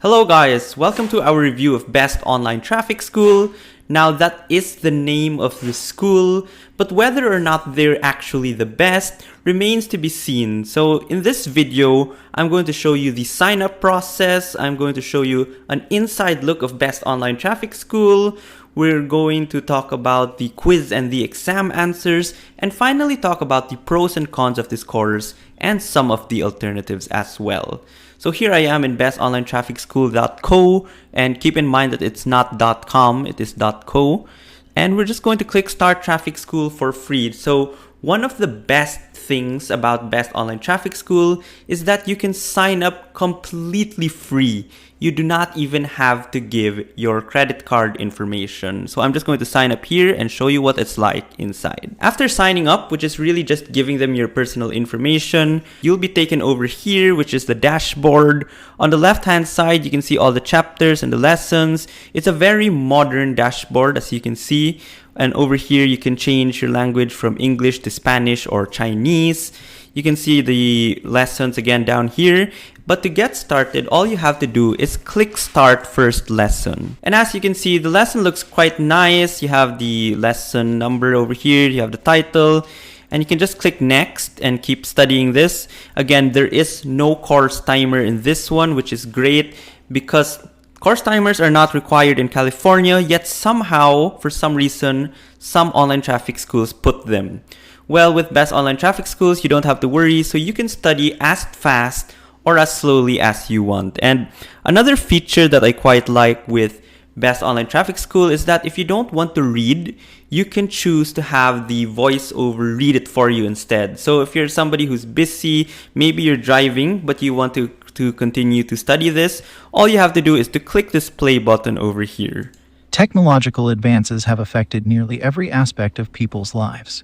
Hello guys, welcome to our review of Best Online Traffic School. Now that is the name of the school, but whether or not they're actually the best remains to be seen. So in this video, I'm going to show you the sign up process. I'm going to show you an inside look of Best Online Traffic School. We're going to talk about the quiz and the exam answers, and finally talk about the pros and cons of this course and some of the alternatives as well. So here I am in bestonlinetrafficschool.co, and keep in mind that it's not .com, it is .co. And we're just going to click Start Traffic School for free. So one of the best things about Best Online Traffic School is that you can sign up completely free. You do not even have to give your credit card information. So I'm just going to sign up here and show you what it's like inside. After signing up, which is really just giving them your personal information, you'll be taken over here, which is the dashboard. On the left-hand side, you can see all the chapters and the lessons. It's a very modern dashboard, as you can see. And over here, you can change your language from English to Spanish or Chinese. You can see the lessons again down here. But to get started, all you have to do is click Start First Lesson. And as you can see, the lesson looks quite nice. You have the lesson number over here. You have the title. And you can just click Next and keep studying this. Again, there is no course timer in this one, which is great because course timers are not required in California, yet somehow, for some reason, some online traffic schools put them. Well, with Best Online Traffic Schools, you don't have to worry, so you can study as fast or as slowly as you want. And another feature that I quite like with Best Online Traffic School is that if you don't want to read, you can choose to have the voiceover read it for you instead. So if you're somebody who's busy, maybe you're driving, but you want to continue to study this, all you have to do is to click this play button over here. Technological advances have affected nearly every aspect of people's lives.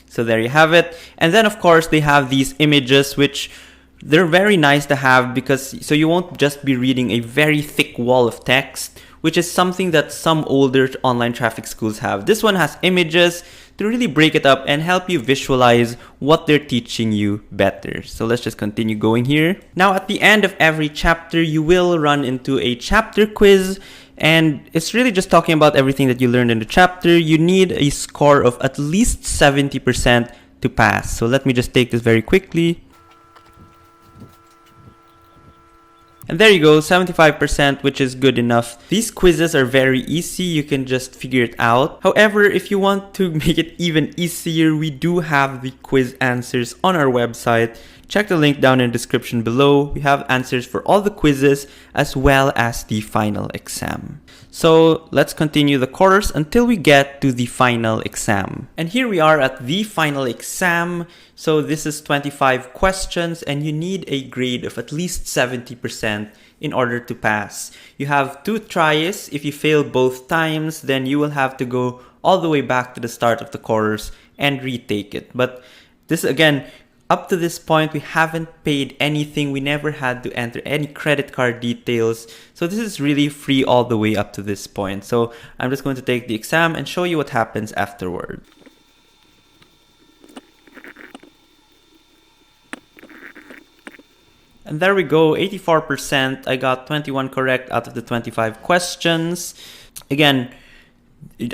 So there you have it. And then of course they have these images, which they're very nice to have because so you won't just be reading a very thick wall of text, which is something that some older online traffic schools have. This one has images to really break it up and help you visualize what they're teaching you better. So let's just continue going here. Now at the end of every chapter, you will run into a chapter quiz, and it's really just talking about everything that you learned in the chapter. You need a score of at least 70% to pass. So let me just take this very quickly. And there you go, 75%, which is good enough. These quizzes are very easy. You can just figure it out. However, if you want to make it even easier, we do have the quiz answers on our website. Check the link down in the description below. We have answers for all the quizzes as well as the final exam. So let's continue the course until we get to the final exam. And here we are at the final exam. So this is 25 questions and you need a grade of at least 70% in order to pass. You have 2 tries. If you fail both times, then you will have to go all the way back to the start of the course and retake it. But this again, up to this point, we haven't paid anything. We never had to enter any credit card details. So this is really free all the way up to this point. So I'm just going to take the exam and show you what happens afterward. And there we go, 84%. I got 21 correct out of the 25 questions. Again,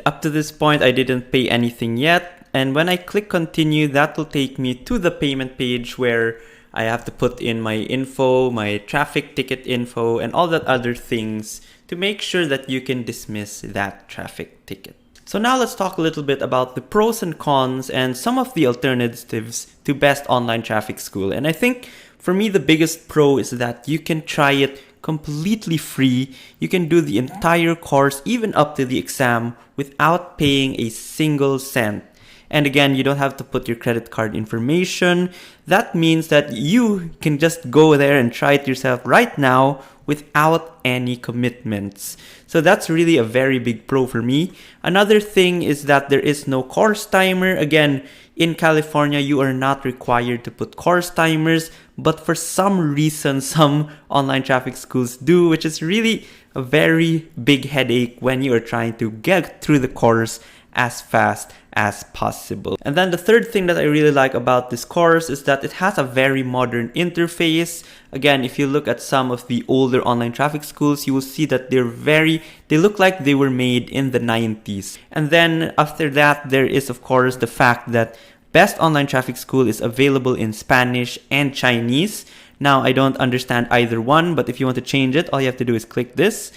up to this point, I didn't pay anything yet. And when I click continue, that will take me to the payment page where I have to put in my info, my traffic ticket info, and all that other things to make sure that you can dismiss that traffic ticket. So now let's talk a little bit about the pros and cons and some of the alternatives to Best Online Traffic School. And I think for me, the biggest pro is that you can try it completely free. You can do the entire course, even up to the exam, without paying a single cent. And again, you don't have to put your credit card information. That means that you can just go there and try it yourself right now without any commitments. So that's really a very big pro for me. Another thing is that there is no course timer. Again, in California, you are not required to put course timers, but for some reason, some online traffic schools do, which is really a very big headache when you are trying to get through the course as fast as possible. And then the third thing that I really like about this course is that it has a very modern interface. Again, if you look at some of the older online traffic schools, you will see that they look like they were made in the 90s. And then after that, there is of course the fact that Best Online Traffic School is available in Spanish and Chinese. Now, I don't understand either one, but if you want to change it, all you have to do is click this.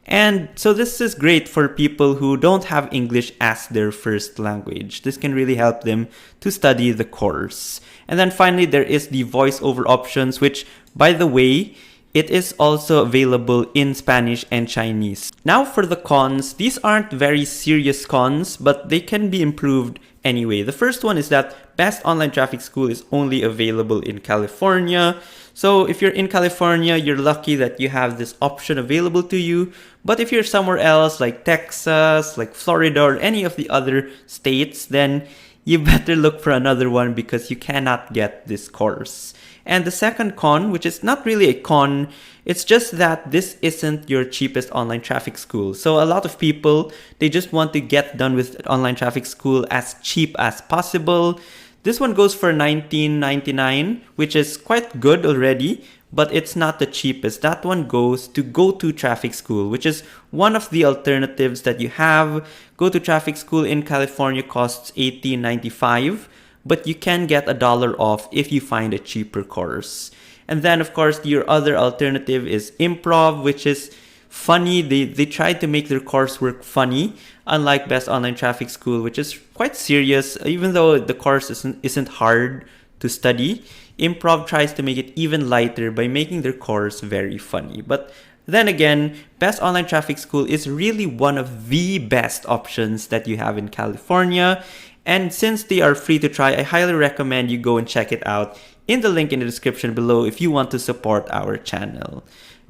And so this is great for people who don't have English as their first language. This can really help them to study the course. And then finally, there is the voiceover options, which, by the way, it is also available in Spanish and Chinese. Now for the cons, these aren't very serious cons, but they can be improved anyway. The first one is that Best Online Traffic School is only available in California. So if you're in California, you're lucky that you have this option available to you. But if you're somewhere else like Texas, like Florida, or any of the other states, then you better look for another one because you cannot get this course. And the second con, which is not really a con, it's just that this isn't your cheapest online traffic school. So a lot of people, they just want to get done with online traffic school as cheap as possible. This one goes for $19.99, which is quite good already, but it's not the cheapest. That one goes to GoTo Traffic School, which is one of the alternatives that you have. GoTo Traffic School in California costs $18.95. But you can get $1 off if you find a cheaper course. And then, of course, your other alternative is Improv, which is funny. They tried to make their coursework funny, unlike Best Online Traffic School, which is quite serious. Even though the course isn't hard to study, Improv tries to make it even lighter by making their course very funny. But then again, Best Online Traffic School is really one of the best options that you have in California. And since they are free to try, I highly recommend you go and check it out in the link in the description below if you want to support our channel.